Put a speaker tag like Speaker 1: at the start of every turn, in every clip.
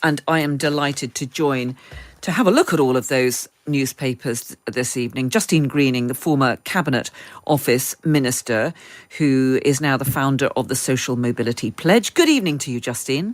Speaker 1: And I am delighted to join to have a look at all of those newspapers this evening. Justine Greening, the former Cabinet Office Minister, who is now the founder of the Social Mobility Pledge. Good evening to you, Justine.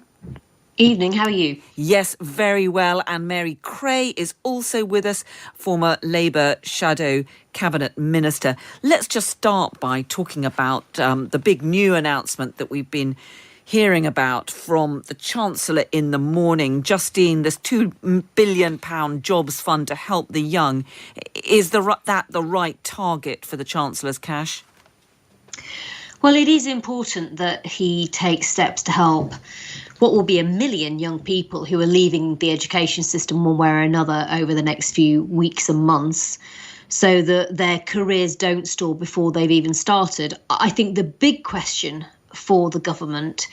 Speaker 2: Evening, how are you?
Speaker 1: Yes, very well. And Mary Creagh is also with us, former Labour Shadow Cabinet Minister. Let's just start by talking about the big new announcement that we've been hearing about from the Chancellor in the morning. Justine, this £2 billion jobs fund to help the young. Is that the right target for the Chancellor's cash?
Speaker 2: Well, it is important that he takes steps to help what will be 1 million young people who are leaving the education system one way or another over the next few weeks and months, so that their careers don't stall before they've even started. I think the big question for the government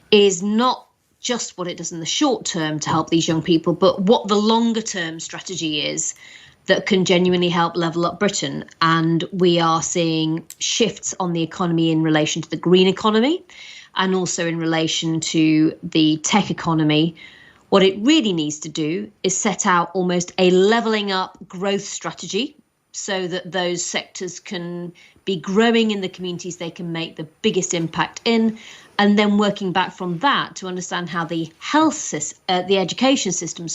Speaker 2: is not just what it does in the short term to help these young people, but what the longer term strategy is that can genuinely help level up Britain. And we are seeing shifts on the economy in relation to the green economy and also in relation to the tech economy. What it really needs to do is set out almost a levelling up growth strategy so that those sectors can be growing in the communities they can make the biggest impact in, and then working back from that to understand how the education system,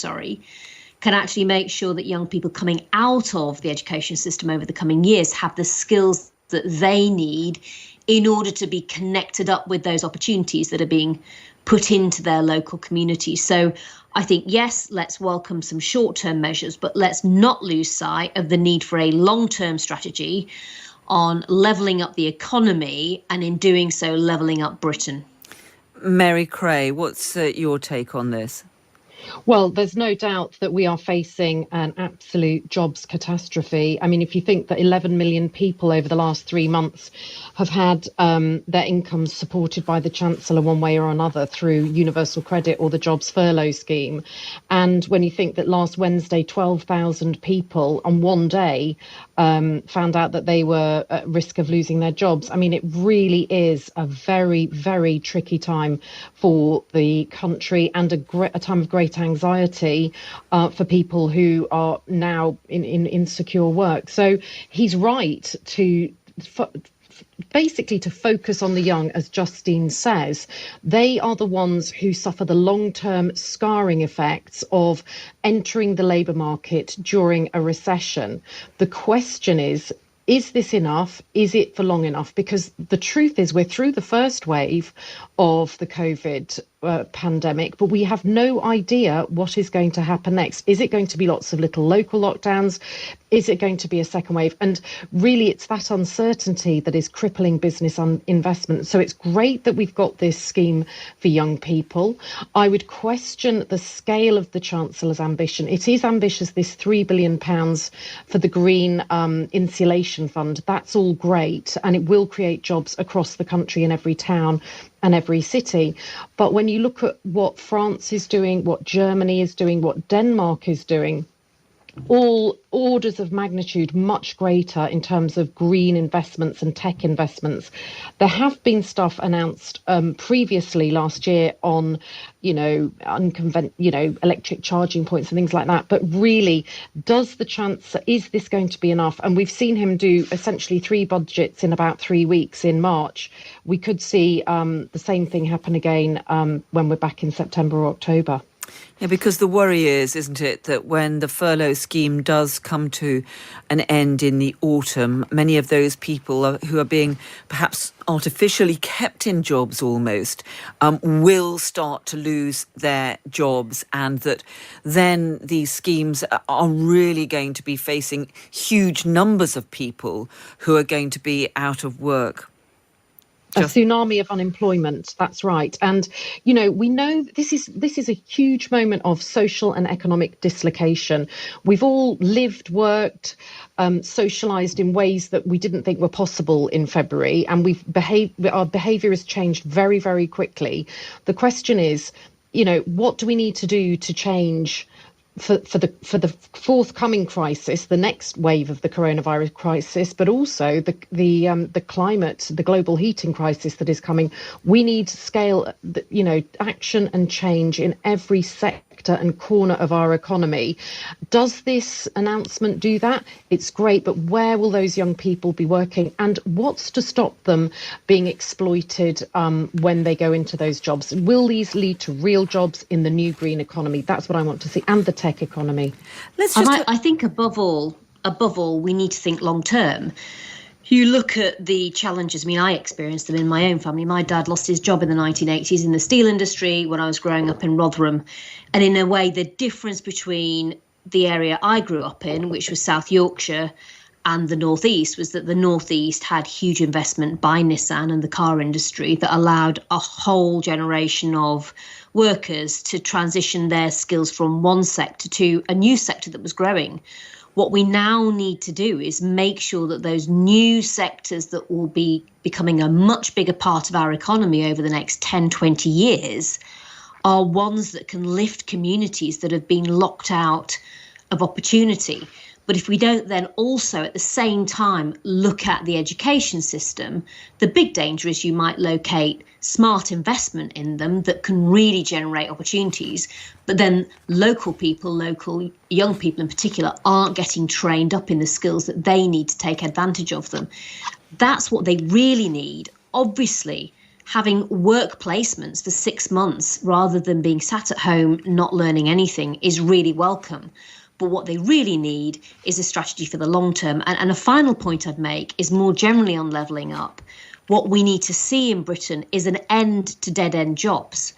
Speaker 2: can actually make sure that young people coming out of the education system over the coming years have the skills that they need in order to be connected up with those opportunities that are being put into their local community. So I think, yes, let's welcome some short-term measures, but let's not lose sight of the need for a long-term strategy on levelling up the economy and in doing so, levelling up Britain.
Speaker 1: Mary Creagh, what's your take on this?
Speaker 3: Well, there's no doubt that we are facing an absolute jobs catastrophe. I mean, if you think that 11 million people over the last 3 months have had their incomes supported by the Chancellor one way or another through universal credit or the jobs furlough scheme, and when you think that last Wednesday 12,000 people on one day found out that they were at risk of losing their jobs, I mean, it really is a very, very tricky time for the country and a time of great anxiety for people who are now in insecure work. So he's right to basically to focus on the young, as Justine says. They are the ones who suffer the long-term scarring effects of entering the labour market during a recession. The question is this enough? Is it for long enough? Because the truth is we're through the first wave of the COVID pandemic, but we have no idea what is going to happen next. Is it going to be lots of little local lockdowns? Is it going to be a second wave? And really, it's that uncertainty that is crippling business investment. So it's great that we've got this scheme for young people. I would question the scale of the Chancellor's ambition. It is ambitious, this £3 billion for the Green Insulation Fund. That's all great, and it will create jobs across the country in every town and every city. But when you look at what France is doing, what Germany is doing, what Denmark is doing, all orders of magnitude much greater in terms of green investments and tech investments. There have been stuff announced previously last year on, electric charging points and things like that. But really, is this going to be enough? And we've seen him do essentially 3 budgets in about 3 weeks in March. We could see the same thing happen again when we're back in September or October.
Speaker 1: Yeah, because the worry is, isn't it, that when the furlough scheme does come to an end in the autumn, many of those people who are being perhaps artificially kept in jobs almost will start to lose their jobs, and that then these schemes are really going to be facing huge numbers of people who are going to be out of work.
Speaker 3: A tsunami of unemployment. That's right. And, we know this is a huge moment of social and economic dislocation. We've all lived, worked, socialised in ways that we didn't think were possible in February. And our behaviour has changed very, very quickly. The question is, what do we need to do to change for the forthcoming crisis, the next wave of the coronavirus crisis, but also the climate, the global heating crisis that is coming. We need scale, action and change in every sector and corner of our economy. Does this announcement do that? It's great, but where will those young people be working, and what's to stop them being exploited when they go into those jobs? Will these lead to real jobs in the new green economy? That's what I want to see, and the tech economy.
Speaker 2: I think above all, we need to think long term. You look at the challenges. I mean, I experienced them in my own family. My dad lost his job in the 1980s in the steel industry when I was growing up in Rotherham. And in a way, the difference between the area I grew up in, which was South Yorkshire, and the Northeast, was that the Northeast had huge investment by Nissan and the car industry that allowed a whole generation of workers to transition their skills from one sector to a new sector that was growing. What we now need to do is make sure that those new sectors that will be becoming a much bigger part of our economy over the next 10, 20 years are ones that can lift communities that have been locked out of opportunity. But if we don't then also at the same time look at the education system, the big danger is you might locate smart investment in them that can really generate opportunities. But then local young people in particular, aren't getting trained up in the skills that they need to take advantage of them. That's what they really need. Obviously, having work placements for 6 months rather than being sat at home not learning anything is really welcome. But what they really need is a strategy for the long term. And a final point I'd make is more generally on levelling up. What we need to see in Britain is an end to dead-end jobs.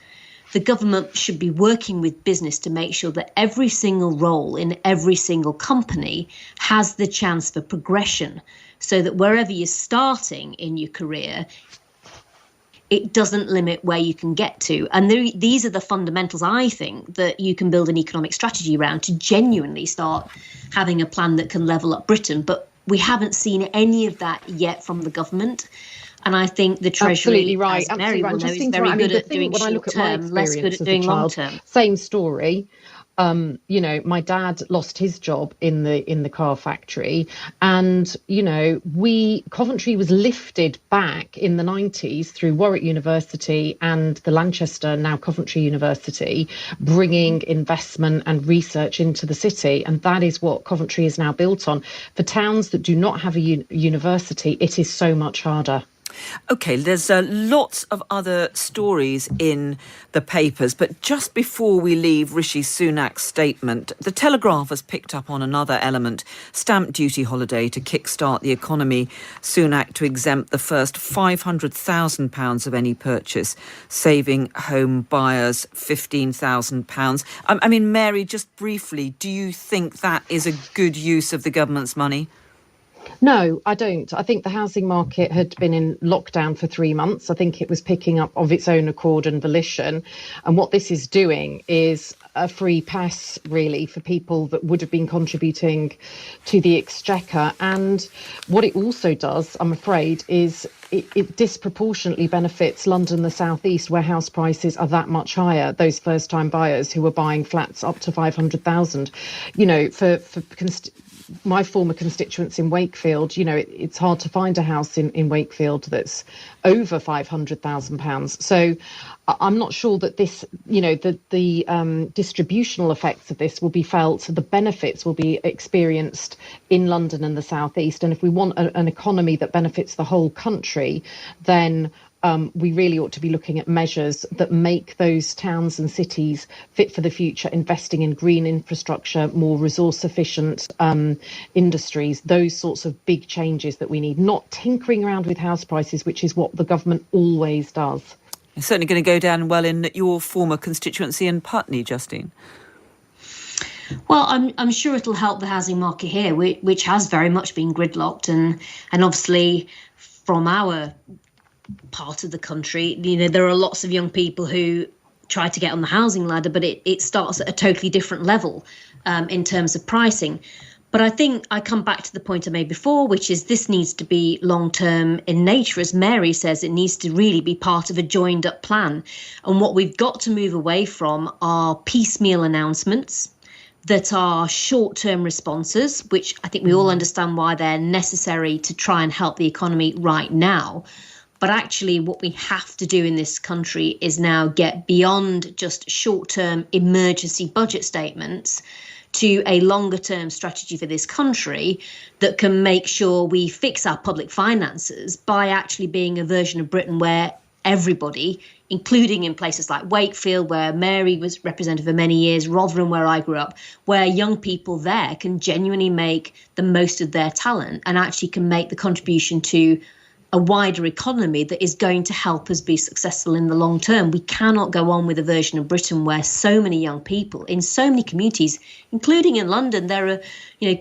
Speaker 2: The government should be working with business to make sure that every single role in every single company has the chance for progression, so that wherever you're starting in your career, it doesn't limit where you can get to. And these are the fundamentals, I think, that you can build an economic strategy around to genuinely start having a plan that can level up Britain. But we haven't seen any of that yet from the government. And I think the Treasury,
Speaker 3: right.
Speaker 2: as Mary will know, is very good at doing short term, less good at doing long term.
Speaker 3: Same story. My dad lost his job in the car factory, and Coventry was lifted back in the 90s through Warwick University and the Lanchester, now Coventry University, bringing investment and research into the city, and that is what Coventry is now built on. For towns that do not have a university, it is so much harder.
Speaker 1: OK, there's lots of other stories in the papers, but just before we leave Rishi Sunak's statement, the Telegraph has picked up on another element, stamp duty holiday to kickstart the economy. Sunak to exempt the first £500,000 of any purchase, saving home buyers £15,000. I mean, Mary, just briefly, do you think that is a good use of the government's money?
Speaker 3: No, I don't. I think the housing market had been in lockdown for 3 months. I think it was picking up of its own accord and volition. And what this is doing is a free pass, really, for people that would have been contributing to the exchequer. And what it also does, I'm afraid, is it disproportionately benefits London, the South East, where house prices are that much higher. Those first-time buyers who are buying flats up to 500,000, my former constituents in Wakefield, it's hard to find a house in Wakefield that's over £500,000. So I'm not sure that this, the distributional effects of this will be felt. The benefits will be experienced in London and the South East. And if we want an economy that benefits the whole country, then we really ought to be looking at measures that make those towns and cities fit for the future, investing in green infrastructure, more resource efficient industries, those sorts of big changes that we need, not tinkering around with house prices, which is what the government always does.
Speaker 1: It's certainly going to go down well in your former constituency in Putney, Justine.
Speaker 2: Well, I'm sure it'll help the housing market here, which has very much been gridlocked, and obviously from our part of the country, there are lots of young people who try to get on the housing ladder, but it starts at a totally different level in terms of pricing. But I think I come back to the point I made before, which is this needs to be long-term in nature. As Mary says, it needs to really be part of a joined-up plan. And what we've got to move away from are piecemeal announcements, that are short-term responses, which I think we all understand why they're necessary to try and help the economy right now. But actually, what we have to do in this country is now get beyond just short-term emergency budget statements to a longer-term strategy for this country that can make sure we fix our public finances by actually being a version of Britain where everybody, including in places like Wakefield, where Mary was represented for many years, Rotherham, where I grew up, where young people there can genuinely make the most of their talent and actually can make the contribution to a wider economy that is going to help us be successful in the long term. We cannot go on with a version of Britain where so many young people in so many communities, including in London, there are,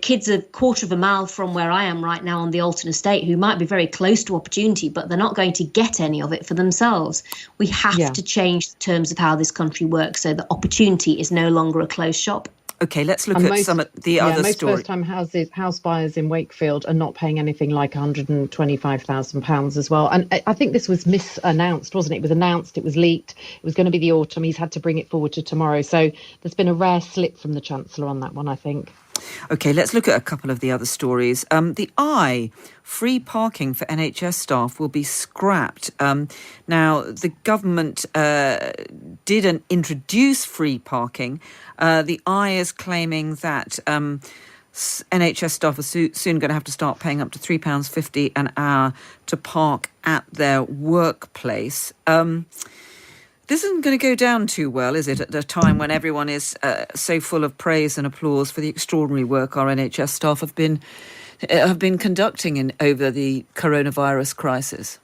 Speaker 2: kids a quarter of a mile from where I am right now on the Alton estate who might be very close to opportunity, but they're not going to get any of it for themselves. We have to change the terms of how this country works so that opportunity is no longer a closed shop.
Speaker 1: Okay, let's look at some of the other
Speaker 3: most
Speaker 1: stories.
Speaker 3: First-time house buyers in Wakefield are not paying anything like £125,000 as well. And I think this was misannounced, wasn't it? It was announced, it was leaked, it was going to be the autumn. He's had to bring it forward to tomorrow. So there's been a rare slip from the Chancellor on that one, I think.
Speaker 1: Okay, let's look at a couple of the other stories. The free parking for NHS staff will be scrapped. Now, the government didn't introduce free parking. The is claiming that NHS staff are soon going to have to start paying up to £3.50 an hour to park at their workplace. This isn't going to go down too well, is it, at a time when everyone is so full of praise and applause for the extraordinary work our NHS staff have been conducting over the coronavirus crisis?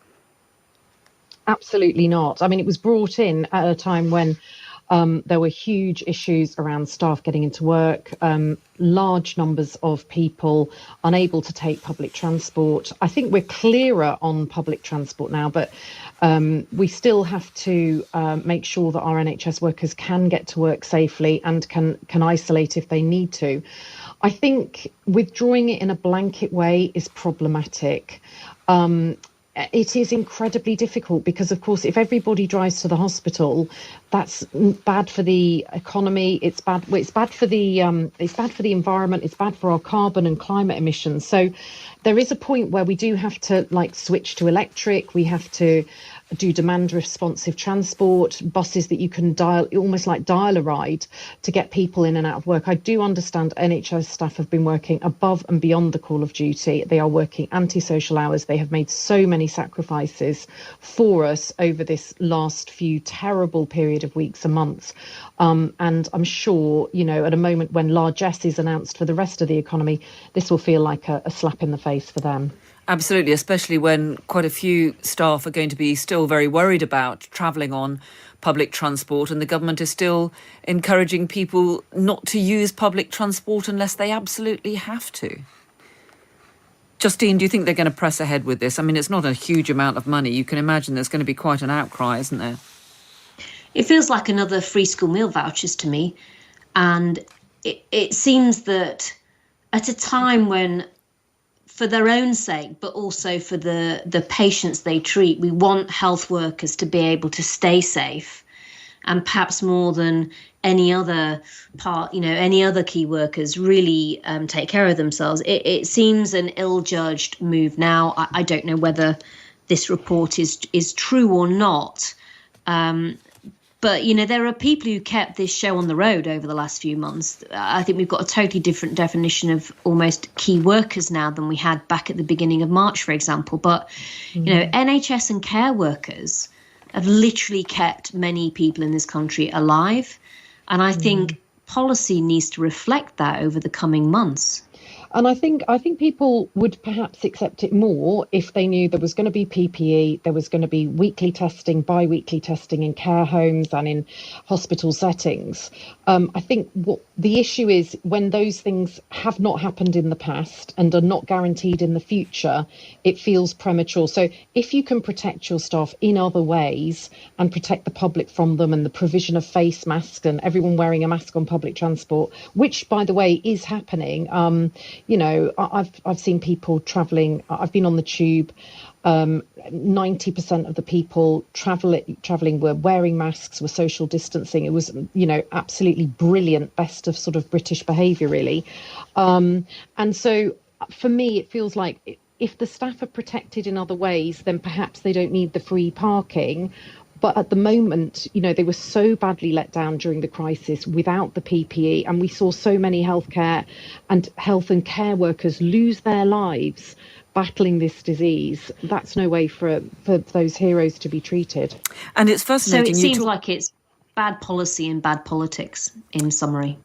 Speaker 3: Absolutely not. I mean, it was brought in at a time when there were huge issues around staff getting into work, large numbers of people unable to take public transport. I think we're clearer on public transport now, but we still have to make sure that our NHS workers can get to work safely and can isolate if they need to. I think withdrawing it in a blanket way is problematic. It is incredibly difficult because, of course, if everybody drives to the hospital, that's bad for the economy. It's bad for the environment. It's bad for our carbon and climate emissions. So there is a point where we do have to switch to electric. We have to do demand responsive transport, buses that you can dial a ride to get people in and out of work. I do understand NHS staff have been working above and beyond the call of duty. They are working antisocial hours. They have made so many sacrifices for us over this last few terrible period of weeks and months. And I'm sure, at a moment when largesse is announced for the rest of the economy, this will feel like a slap in the face for them.
Speaker 1: Absolutely, especially when quite a few staff are going to be still very worried about travelling on public transport, and the government is still encouraging people not to use public transport unless they absolutely have to. Justine, do you think they're going to press ahead with this? I mean, it's not a huge amount of money. You can imagine there's going to be quite an outcry, isn't there?
Speaker 2: It feels like another free school meal vouchers to me. And it seems that at a time when, for their own sake, but also for the patients they treat, we want health workers to be able to stay safe, and perhaps more than any other any other key workers really take care of themselves. It seems an ill-judged move now. I don't know whether this report is true or not. But, there are people who kept this show on the road over the last few months. I think we've got a totally different definition of almost key workers now than we had back at the beginning of March, for example. But, NHS and care workers have literally kept many people in this country alive. And I think policy needs to reflect that over the coming months.
Speaker 3: And I think people would perhaps accept it more if they knew there was going to be PPE, there was going to be weekly testing, bi-weekly testing in care homes and in hospital settings. I think what the issue is, when those things have not happened in the past and are not guaranteed in the future, it feels premature. So if you can protect your staff in other ways and protect the public from them, and the provision of face masks and everyone wearing a mask on public transport, which, by the way, is happening, I've seen people travelling. I've been on the tube. 90% of the people traveling were wearing masks, were social distancing. It was, absolutely brilliant, best of sort of British behaviour, really. And so for me, it feels like if the staff are protected in other ways, then perhaps they don't need the free parking. But at the moment, they were so badly let down during the crisis without the PPE. And we saw so many health and care workers lose their lives battling this disease. That's no way for those heroes to be treated.
Speaker 1: And it's fascinating.
Speaker 2: So it seems like it's bad policy and bad politics, in summary.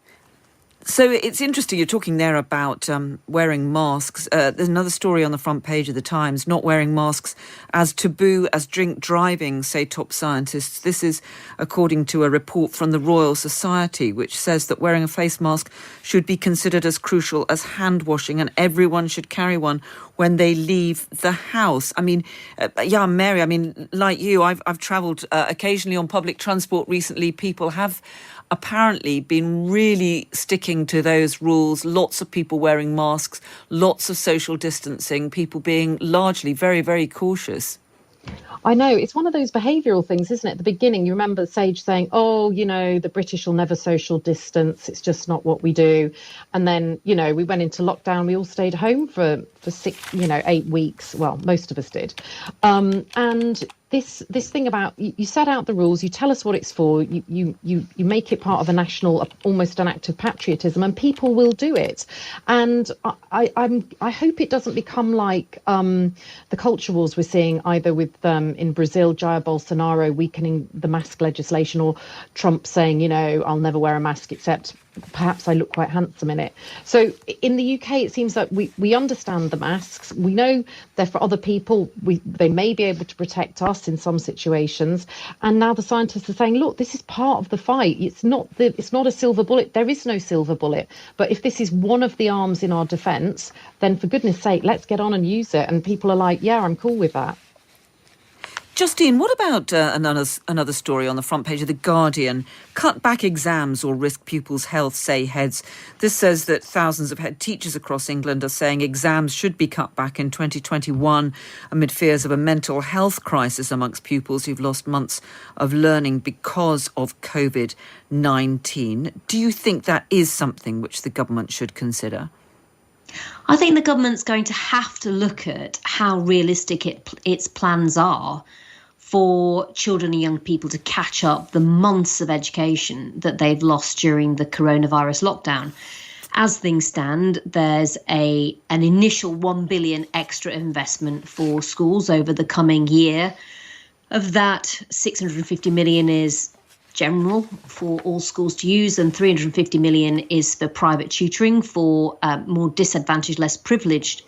Speaker 1: So it's interesting, you're talking there about wearing masks. There's another story on the front page of the Times, not wearing masks as taboo as drink driving, say top scientists. This is according to a report from the Royal Society, which says that wearing a face mask should be considered as crucial as hand washing, and everyone should carry one when they leave the house. I mean, Mary, like you, I've travelled occasionally on public transport recently. People have apparently been really sticking to those rules. Lots of people wearing masks, lots of social distancing, people being largely very, very cautious.
Speaker 3: I know, it's one of those behavioural things, isn't it? At the beginning, you remember Sage saying, the British will never social distance. It's just not what we do. And then, we went into lockdown. We all stayed home for 8 weeks. Well, most of us did. And this thing about you set out the rules, you tell us what it's for, you make it part of a national, almost an act of patriotism, and people will do it. And I hope it doesn't become like the culture wars we're seeing either with in Brazil, Jair Bolsonaro weakening the mask legislation, or Trump saying, I'll never wear a mask except perhaps I look quite handsome in it. So in the UK, it seems that we understand the masks. We know they're for other people. They may be able to protect us in some situations. And now the scientists are saying, look, this is part of the fight. It's not a silver bullet. There is no silver bullet. But if this is one of the arms in our defence, then for goodness sake, let's get on and use it. And people are like, yeah, I'm cool with that.
Speaker 1: Justine, what about another story on the front page of The Guardian? Cut back exams or risk pupils' health, say heads. This says that thousands of head teachers across England are saying exams should be cut back in 2021 amid fears of a mental health crisis amongst pupils who've lost months of learning because of COVID-19. Do you think that is something which the government should consider?
Speaker 2: I think the government's going to have to look at how realistic its plans are for children and young people to catch up the months of education that they've lost during the coronavirus lockdown. As things stand, there's an initial 1 billion extra investment for schools over the coming year. Of that, 650 million is general for all schools to use, and 350 million is for private tutoring for more disadvantaged, less privileged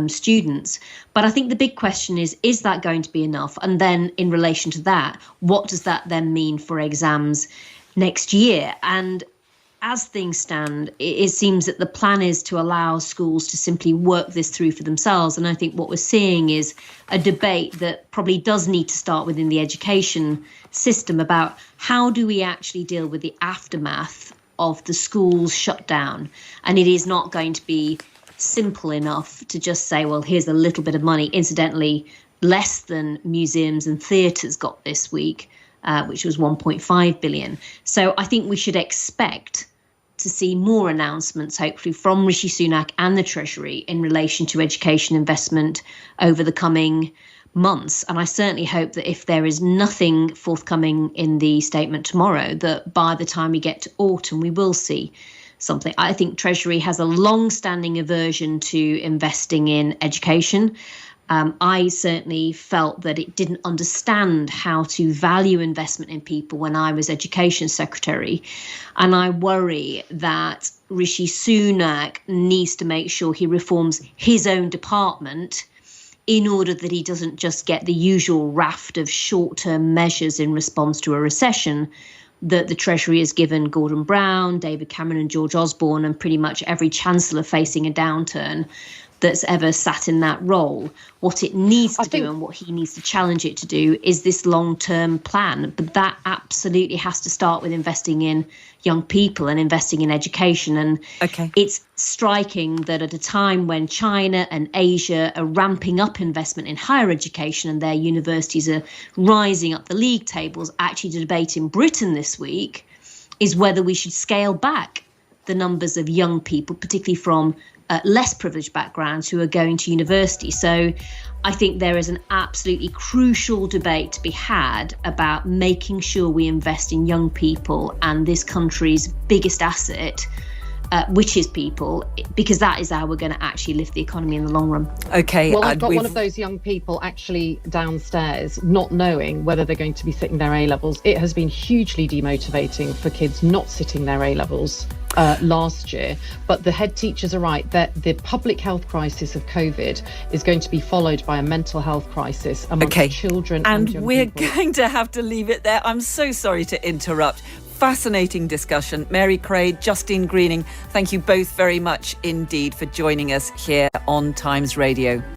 Speaker 2: students. But I think the big question is that going to be enough? And then in relation to that, what does that then mean for exams next year? And as things stand, it seems that the plan is to allow schools to simply work this through for themselves. And I think what we're seeing is a debate that probably does need to start within the education system about how do we actually deal with the aftermath of the schools shutdown. And it is not going to be simple enough to just say, well, here's a little bit of money. Incidentally, less than museums and theatres got this week, which was 1.5 billion. So I think we should expect to see more announcements, hopefully, from Rishi Sunak and the Treasury in relation to education investment over the coming months. And I certainly hope that if there is nothing forthcoming in the statement tomorrow, that by the time we get to autumn, we will see something. I think Treasury has a long-standing aversion to investing in education. I certainly felt that it didn't understand how to value investment in people when I was Education Secretary. And I worry that Rishi Sunak needs to make sure he reforms his own department in order that he doesn't just get the usual raft of short-term measures in response to a recession that the Treasury has given Gordon Brown, David Cameron and George Osborne, and pretty much every chancellor facing a downturn. that's ever sat in that role. What it needs to do and what he needs to challenge it to do is this long-term plan. But that absolutely has to start with investing in young people and investing in education. And it's striking that at a time when China and Asia are ramping up investment in higher education and their universities are rising up the league tables, actually the debate in Britain this week is whether we should scale back the numbers of young people, particularly from less privileged backgrounds, who are going to university. So I think there is an absolutely crucial debate to be had about making sure we invest in young people and this country's biggest asset, which is people, because that is how we're going to actually lift the economy in the long run.
Speaker 3: Okay. Well, I've got one of those young people actually downstairs, not knowing whether they're going to be sitting their A-levels. It has been hugely demotivating for kids not sitting their A-levels last year. But the head teachers are right that the public health crisis of COVID is going to be followed by a mental health crisis amongst children and young
Speaker 1: we're
Speaker 3: people.
Speaker 1: going to have to leave it there. I'm so sorry to interrupt. Fascinating discussion. Mary Craig, Justine Greening, thank you both very much indeed for joining us here on Times Radio.